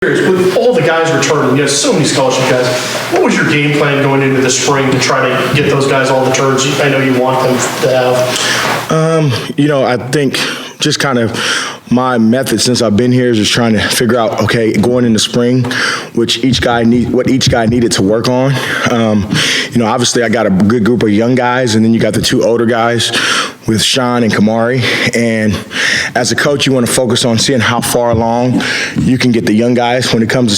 With all the guys returning, you have so many scholarship guys, what was your game plan going into the spring to try to get those guys all the turns I know you want them to have? I think just kind of my method since I've been here is just trying to figure out, okay, going into spring, what each guy needed to work on. Obviously I got a good group of young guys, and then you got the two older guys with Sean and Kamari. And as a coach, you want to focus on seeing how far along you can get the young guys when it comes to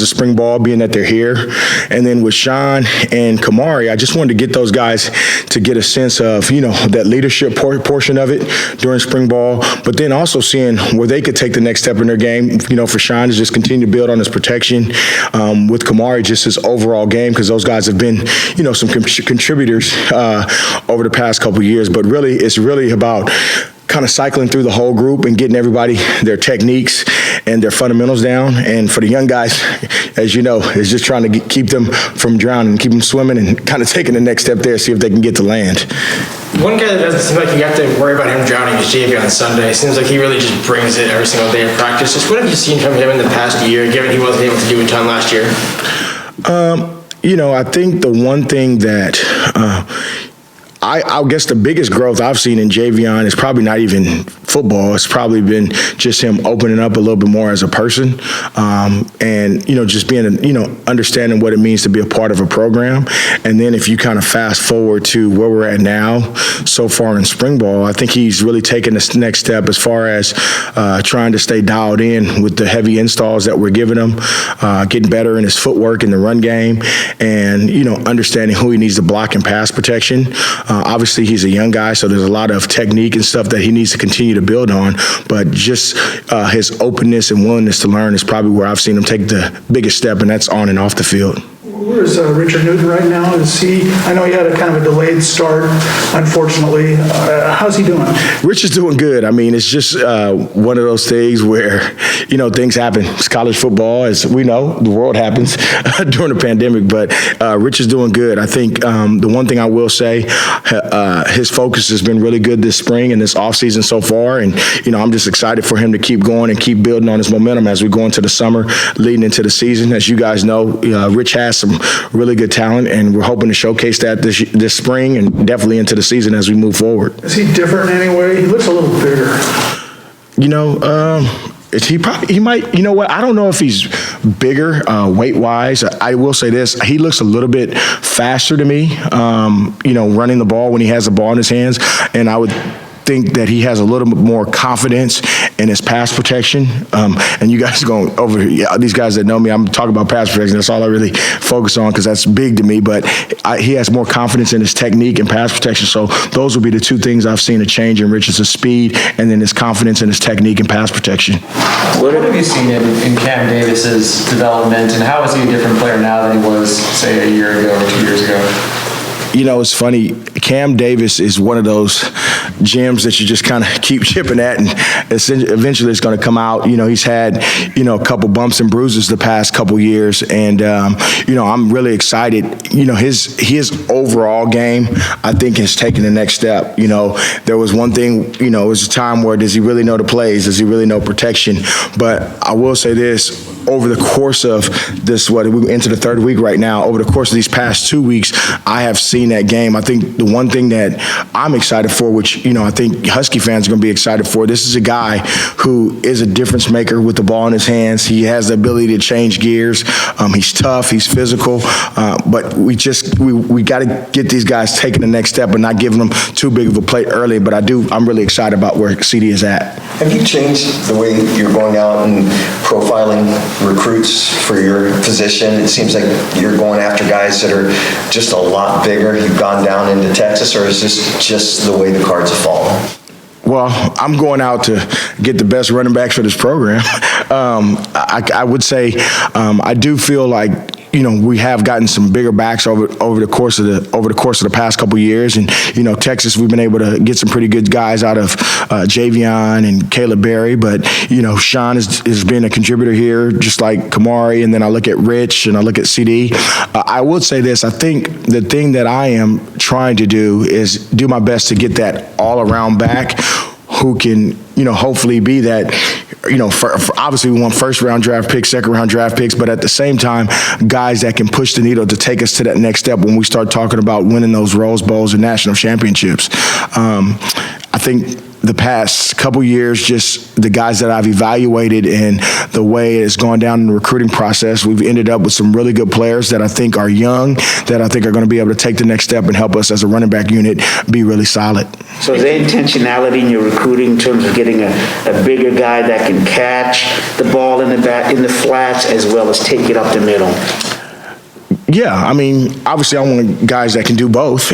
spring ball, being that they're here. And then with Sean and Kamari, I just wanted to get those guys to get a sense of, that leadership portion of it during spring ball, but then also seeing where they could take the next step in their game. For Sean to just continue to build on his protection, with Kamari, just his overall game, because those guys have been, some contributors over the past couple of years. But really, it's really about kind of cycling through the whole group and getting everybody their techniques and their fundamentals down. And for the young guys, as you know, it's just trying to keep them from drowning, keep them swimming, and kind of taking the next step there, see if they can get to land. One guy that doesn't seem like you have to worry about him drowning is JV on Sunday. It seems like he really just brings it every single day of practice. Just what have you seen from him in the past year, given he wasn't able to do a ton last year? I think the one thing that I guess the biggest growth I've seen in Javion is probably not even football. It's probably been just him opening up a little bit more as a person, and just being understanding what it means to be a part of a program. And then if you kind of fast forward to where we're at now, so far in spring ball, I think he's really taken this next step as far as trying to stay dialed in with the heavy installs that we're giving him, getting better in his footwork in the run game, and understanding who he needs to block and pass protection. Obviously, he's a young guy, so there's a lot of technique and stuff that he needs to continue to build on. But just his openness and willingness to learn is probably where I've seen him take the biggest step, and that's on and off the field. Where's Richard Newton right now? I know he had a kind of a delayed start, unfortunately. How's he doing? Rich is doing good. I mean, it's just one of those things where, things happen. It's college football, as we know, the world happens during the pandemic, but Rich is doing good. I think the one thing I will say, his focus has been really good this spring and this offseason so far, and, I'm just excited for him to keep going and keep building on his momentum as we go into the summer, leading into the season. As you guys know, Rich has some really good talent, and we're hoping to showcase that this spring and definitely into the season as we move forward. Is he different in any way? He looks a little bigger. He might, I don't know if he's bigger weight-wise. I will say this, he looks a little bit faster to me, running the ball when he has the ball in his hands, and I would think that he has a little bit more confidence in his pass protection. And you guys going over, these guys that know me, I'm talking about pass protection. That's all I really focus on because that's big to me. But he has more confidence in his technique and pass protection. So those would be the two things I've seen a change in Richard's speed and then his confidence in his technique and pass protection. What have you seen in Cam Davis's development, and how is he a different player now than he was, say, a year ago or 2 years ago? It's funny. Cam Davis is one of those gems that you just kind of keep chipping at, and eventually it's going to come out. He's had, a couple bumps and bruises the past couple years, and, I'm really excited. His overall game, I think, has taken the next step. There was one thing, it was a time where does he really know the plays? Does he really know protection? But I will say this, over the course of this, we're into the third week right now, over the course of these past 2 weeks, I have seen that game. I think the one thing that I'm excited for, which, I think Husky fans are going to be excited for, this is a guy who is a difference maker with the ball in his hands. He has the ability to change gears. He's tough. He's physical. But we got to get these guys taking the next step and not giving them too big of a plate early. But I'm really excited about where CD is at. Have you changed the way you're going out and profiling recruits for your position? It seems like you're going after guys that are just a lot bigger. You've gone down into Texas, or is this just the way the cards have fallen? Well, I'm going out to get the best running backs for this program. I would say I do feel like we have gotten some bigger backs over the course of the past couple of years, and Texas, we've been able to get some pretty good guys out of Javion and Caleb Berry, but Sean has been a contributor here, just like Kamari, and then I look at Rich and I look at CD. I would say this: I think the thing that I am trying to do is do my best to get that all-around back who can hopefully be that obviously we want first-round draft picks, second-round draft picks, but at the same time, guys that can push the needle to take us to that next step when we start talking about winning those Rose Bowls and national championships. I think the past couple years, just the guys that I've evaluated and the way it's gone down in the recruiting process, we've ended up with some really good players that I think are young, that I think are going to be able to take the next step and help us as a running back unit be really solid. So is there intentionality in your recruiting in terms of getting a bigger guy that can catch the ball in the flats as well as take it up the middle? Yeah, I mean, obviously I want guys that can do both,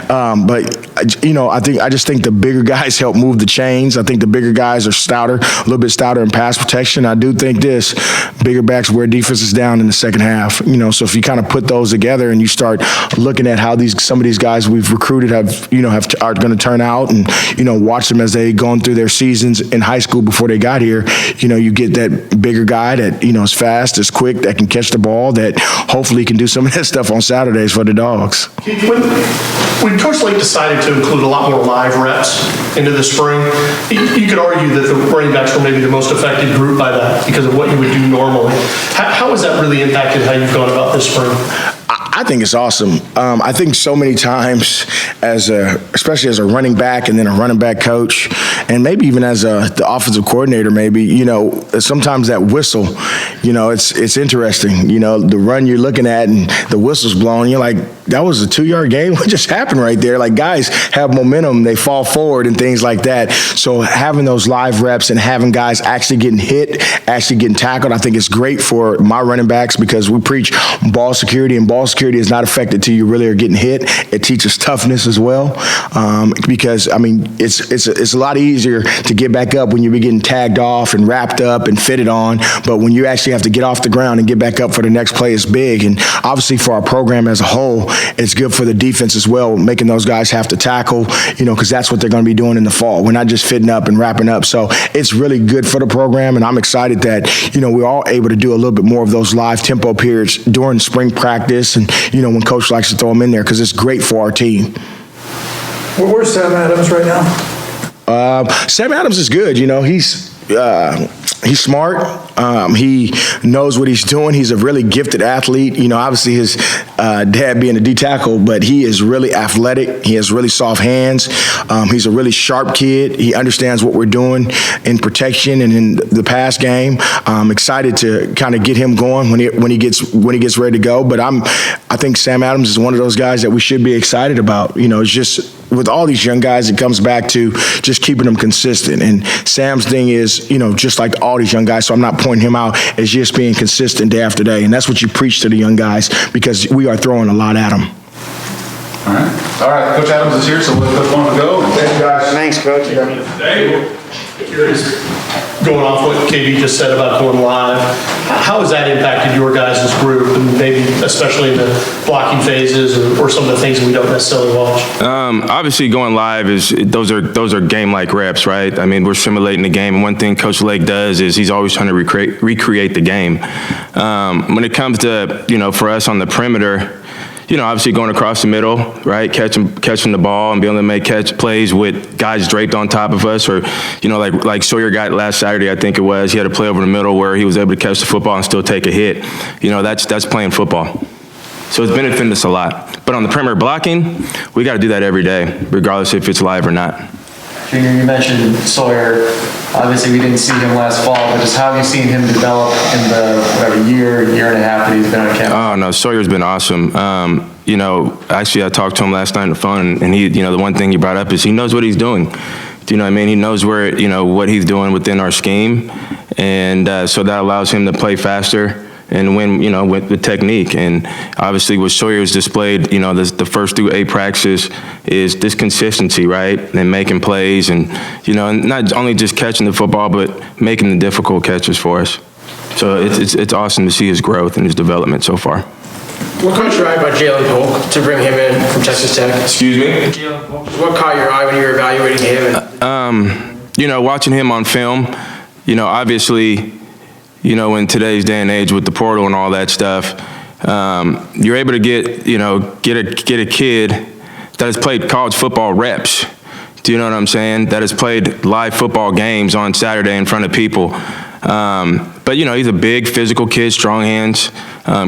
but I just think the bigger guys help move the chains. I think the bigger guys are stouter, a little bit stouter in pass protection. I do think bigger backs wear defenses down in the second half. So if you kind of put those together and you start looking at how some of these guys we've recruited are going to turn out, and watch them as they gone through their seasons in high school before they got here, you get that bigger guy that is fast, is quick, that can catch the ball, that hopefully can do some of that stuff on Saturdays for the Dogs. When Coach Lake decided to include a lot more live reps into the spring, you could argue that the running backs were maybe the most affected group by that because of what you would do normally. How has that really impacted how you've gone about this spring? I think it's awesome. I think so many times, especially as a running back and then a running back coach, and maybe even as the offensive coordinator, maybe sometimes that whistle, it's interesting. The run you're looking at and the whistle's blowing, you're like, that was a 2-yard gain. What just happened right there? Like, guys have momentum, they fall forward and things like that. So having those live reps and having guys actually getting hit, actually getting tackled, I think it's great for my running backs because we preach ball security, and ball security is not affected till you really are getting hit. It teaches toughness as well, because it's a lot easier to get back up when you're getting tagged off and wrapped up and fitted on, but when you actually have to get off the ground and get back up for the next play, it's big. And obviously for our program as a whole, it's good for the defense as well, making those guys have to tackle, because that's what they're going to be doing in the fall. We're not just fitting up and wrapping up. So it's really good for the program, and I'm excited that, we're all able to do a little bit more of those live tempo periods during spring practice and, when Coach likes to throw them in there because it's great for our team. Where's Sam Adams right now? Sam Adams is good. He's smart. He knows what he's doing. He's a really gifted athlete. Obviously his dad being a D tackle, but he is really athletic. He has really soft hands. He's a really sharp kid. He understands what we're doing in protection and in the pass game. I'm excited to kind of get him going when he gets ready to go. But I think Sam Adams is one of those guys that we should be excited about. It's just with all these young guys, it comes back to just keeping them consistent. And Sam's thing is, just like all these young guys, so I'm not pointing him out as just being consistent day after day. And that's what you preach to the young guys because we are throwing a lot at them. All right. Coach Adams is here, so let Coach Bhonapha go. Thank you, guys. Thanks, Coach. Curious, going off what KB just said about going live, how has that impacted your guys' group, and maybe especially in the blocking phases or some of the things we don't necessarily watch? Obviously, going live those are game-like reps, right? I mean, we're simulating the game. And one thing Coach Lake does is he's always trying to recreate the game. When it comes to for us on the perimeter, obviously going across the middle, right, catching the ball and being able to make catch plays with guys draped on top of us, or like Sawyer got last Saturday, I think it was. He had a play over the middle where he was able to catch the football and still take a hit. That's playing football. So it's benefited us a lot. But on the perimeter blocking, we got to do that every day, regardless if it's live or not. Junior, you mentioned Sawyer. Obviously, we didn't see him last fall, but just how have you seen him develop in the year and a half that he's been on campus? Oh, no, Sawyer's been awesome. Actually, I talked to him last night on the phone, and he, the one thing he brought up is he knows what he's doing. Do you know what I mean? He knows where, what he's doing within our scheme, and so that allows him to play faster and win, with the technique. And obviously what Sawyer's displayed, the first through 8 practices is this consistency, right? And making plays and, and not only just catching the football, but making the difficult catches for us. So it's awesome to see his growth and his development so far. What caught your eye about Jalen Polk to bring him in from Texas Tech? Excuse me? Jalen Polk. What caught your eye when you were evaluating him? Watching him on film, obviously, in today's day and age with the portal and all that stuff, you're able to get a kid that has played college football reps Do you know what I'm saying? That has played live football games on Saturday in front of people. But, you know, he's a big physical kid, strong hands,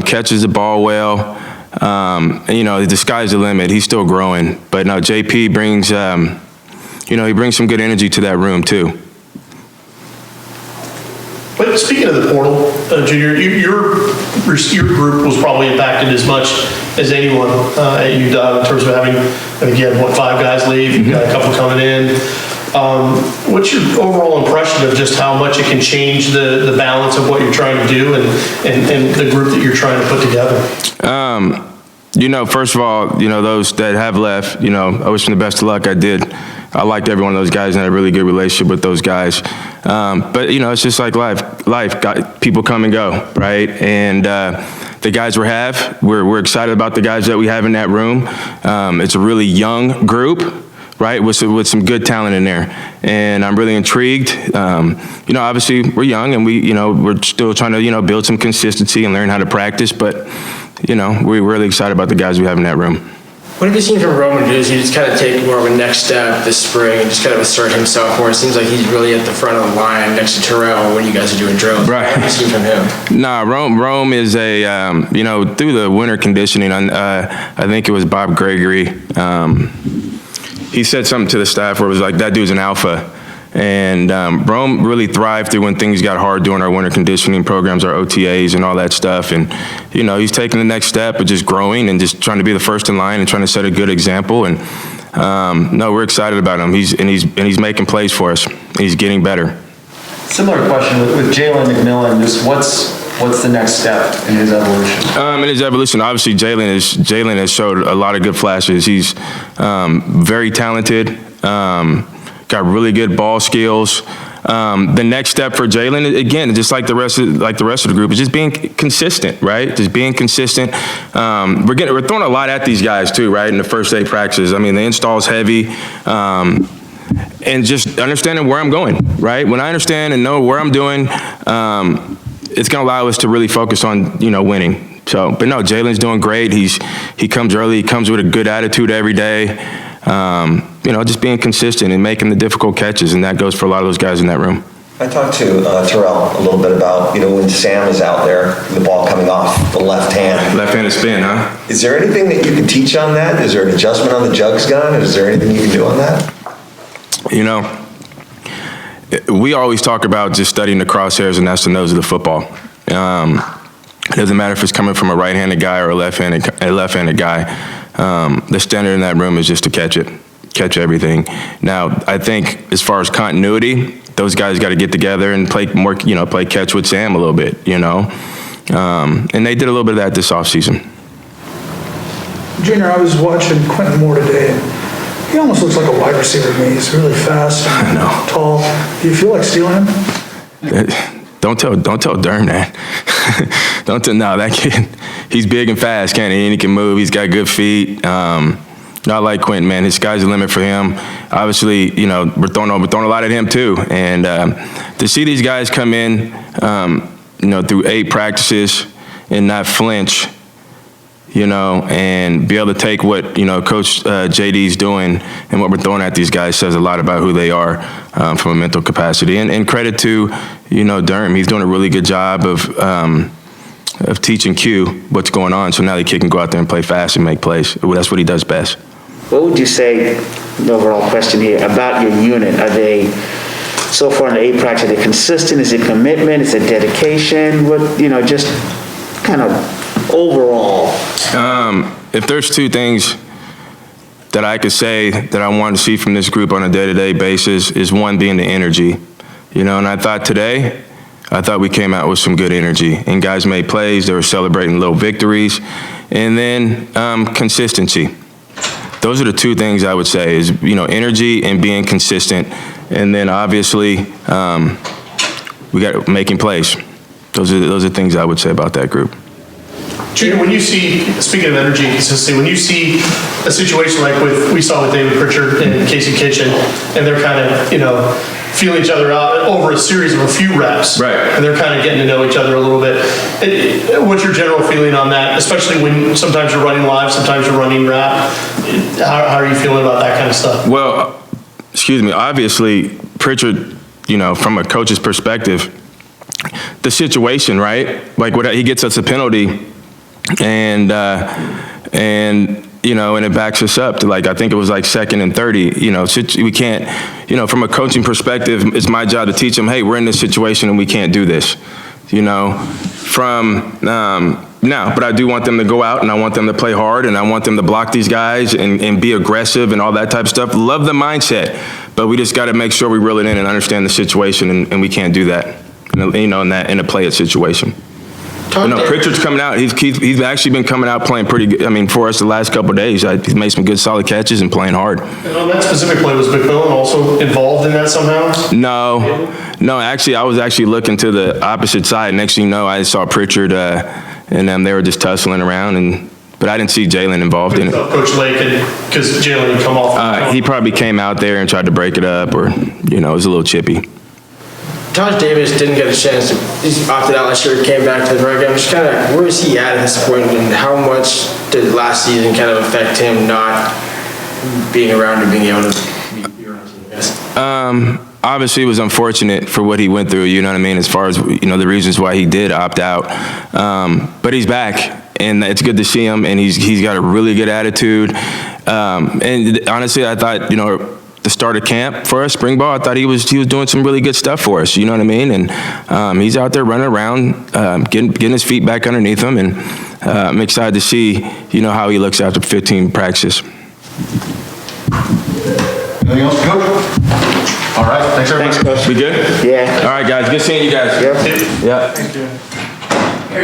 catches the ball well. And, you know, the sky's the limit. He's still growing. But no, JP brings, you know, he brings some good energy to that room too. But speaking of the portal, Junior, your group was probably impacted as much as anyone at UW in terms of having, I think you had, 5 guys leave, you've got a couple coming in. What's your overall impression of just how much it can change the balance of what you're trying to do and the group that you're trying to put together? You know, first of all, you know, those that have left, you know, I wish them the best of luck. I liked every one of those guys and had a really good relationship with those guys. But, you know, it's just like life. People come and go, right? And the guys we're excited about the guys that we have in that room. It's a really young group, right, with some good talent in there. And I'm really intrigued. You know, obviously we're young and we're still trying to, you know, build some consistency and learn how to practice. But, you know, we're really excited about the guys we have in that room. What have you seen from Roman do? Is he just kind of take more of a next step this spring and just kind of assert himself more? It seems like he's really at the front of the line next to Terrell when you guys are doing drills. Right. What have you seen from him? Nah, Rome is a, you know, through the winter conditioning, I think it was Bob Gregory, he said something to the staff where it was like, that dude's an alpha. And Rome really thrived through when things got hard during our winter conditioning programs, our OTAs and all that stuff. And, you know, he's taking the next step of just growing and just trying to be the first in line and trying to set a good example. And no, we're excited about him. He's making plays for us. He's getting better. Similar question with Jalen McMillan, just what's the next step in his evolution? In his evolution, obviously Jalen has showed a lot of good flashes. He's very talented. Got really good ball skills. The next step for Jalen, again, just like the rest of the group, is just being consistent, right? Just being consistent. We're throwing a lot at these guys too, right? In the first 8 practices, I mean, the install's heavy, and just understanding where I'm going, right? When I understand and know where I'm doing, it's going to allow us to really focus on, you know, winning. So, but no, Jalen's doing great. He comes early. He comes with a good attitude every day. You know, just being consistent and making the difficult catches, and that goes for a lot of those guys in that room. I talked to Terrell a little bit about, you know, when Sam is out there, the ball coming off the left hand. Left-handed spin, huh? Is there anything that you can teach on that? Is there an adjustment on the jugs gun? Is there anything you can do on that? You know, we always talk about just studying the crosshairs, and that's the nose of the football. It doesn't matter if it's coming from a right-handed guy or a left-handed guy. The standard in that room is just to catch everything. Now, I think as far as continuity, those guys got to get together and play more, you know, play catch with Sam a little bit, you know. And they did a little bit of that this offseason. Junior, I was watching Quentin Moore today. He almost looks like a wide receiver to me. He's really fast, tall. Do you feel like stealing him? Don't tell Durham that. No, that kid, he's big and fast, can't he? And he can move. He's got good feet. Not like Quentin, man. His sky's the limit for him. Obviously, you know, we're throwing a lot at him too. And to see these guys come in, you know, through 8 practices and not flinch, you know, and be able to take what, you know, Coach JD's doing and what we're throwing at these guys says a lot about who they are from a mental capacity. And credit to, you know, Durham. He's doing a really good job of teaching Q what's going on, so now the kid can go out there and play fast and make plays. Well, that's what he does best. What would you say, the overall question here, about your unit? Are they, so far in the 8 practice, are they consistent? Is it commitment? Is it dedication? What, you know, just kind of overall? If there's 2 things that I could say that I want to see from this group on a day-to-day basis, is one being the energy. You know, and I thought we came out with some good energy, and guys made plays. They were celebrating little victories, and then consistency. Those are the 2 things I would say is, you know, energy and being consistent, and then obviously we got making plays. Those are things I would say about that group. Junior, when you see, speaking of energy and consistency, when you see a situation like we saw with David Pritchard and Casey Kitchen, and they're kind of, you know, feeling each other out over a series of a few reps. Right. And they're kind of getting to know each other a little bit. What's your general feeling on that, especially when sometimes you're running live, sometimes you're running rap? How are you feeling about that kind of stuff? Well, obviously Pritchard, you know, from a coach's perspective, the situation, right? Like he gets us a penalty and you know, and it backs us up to like, I think it was like 2nd and 30, you know, we can't, you know, from a coaching perspective, it's my job to teach them, hey, we're in this situation and we can't do this, you know, but I do want them to go out and I want them to play hard and I want them to block these guys and be aggressive and all that type of stuff. Love the mindset, but we just got to make sure we reel it in and understand the situation and we can't do that, you know, in a play it situation. But no, Pritchard's coming out. He's actually been coming out playing pretty good. I mean, for us the last couple of days, he's made some good solid catches and playing hard. And on that specific play, was McMillan also involved in that somehow? No, actually, I was actually looking to the opposite side. Next thing you know, I saw Pritchard and they were just tussling around, but I didn't see Jalen involved in it. Coach Lake, because Jalen had come off. He probably came out there and tried to break it up, or, you know, it was a little chippy. Taj Davis didn't get a chance to, he's opted out last year, came back to the program. Just kind of, where is he at this point, and how much did last season kind of affect him not being around or being able to be around the guys? Obviously, it was unfortunate for what he went through, you know what I mean, as far as, you know, the reasons why he did opt out. But he's back, and it's good to see him, and he's got a really good attitude. And honestly, I thought, you know, the start of camp for us, spring ball, I thought he was doing some really good stuff for us, you know what I mean? And he's out there running around, getting his feet back underneath him, and I'm excited to see, you know, how he looks after 15 practices. Anything else, Coach? All right, thanks everybody. Thanks, Coach. We good? Yeah. All right, guys, good seeing you guys. Yep. Yeah. Thank you.